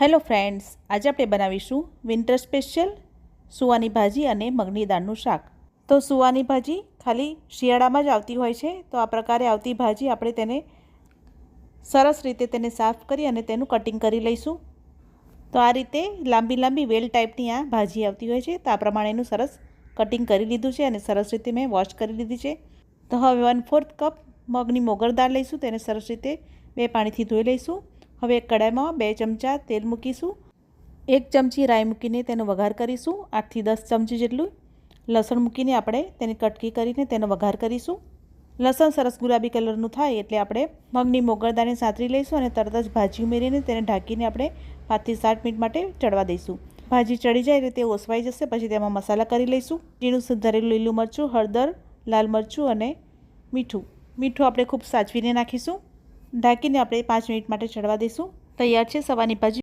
Hello friends, આજે આપણે બનાવીશું વિન્ટર સ્પેશિયલ સુવાની ભાજી અને મગની દાળનું શાક. તો સુવાની ભાજી ખાલી શિયાળામાં જ આવતી હોય છે. તો આ પ્રકારે આવતી ભાજી આપણે તેને સરસ રીતે તેને સાફ કરી અને તેનું કટિંગ કરી લઈશું. તો આ રીતે લાંબી લાંબી વેલ ટાઈપની આ ભાજી આવતી હોય છે. તો આ પ્રમાણેનું સરસ કટિંગ કરી લીધું છે અને સરસ રીતે મેં વોશ કરી લીધી છે. તો હવે 1/4 કપ મગની મોગર દાળ લઈશું. તેને સરસ રીતે 2 પાણીથી ધોઈ લઈશું. હવે એક કડાઈમાં 2 ચમચા તેલ મૂકીશું. 1 ચમચી રાઈ મૂકીને તેનો વઘાર કરીશું. 8 થી 10 ચમચી જેટલું લસણ મૂકીને આપણે તેની કટકી કરીને તેનો વઘાર કરીશું. લસણ સરસ ગુલાબી કલરનું થાય એટલે આપણે મગની મોગર દાળને સાંતળી લઈશું અને તરત જ ભાજી ઉમેરીને તેને ઢાંકીને આપણે 5 થી 7 મિનિટ માટે ચડવા દઈશું. ભાજી ચડી જાય એટલે તે ઓસવાઈ જશે. પછી તેમાં મસાલા કરી લઈશું. ઝીણું સુધારેલું લીલું મરચું, હળદર, લાલ મરચું અને મીઠું આપણે ખૂબ સાચવીને નાખીશું. ઢાંકીને આપણે 5 મિનિટ માટે ચડવા દઈશું. તૈયાર છે સવાની ભાજી.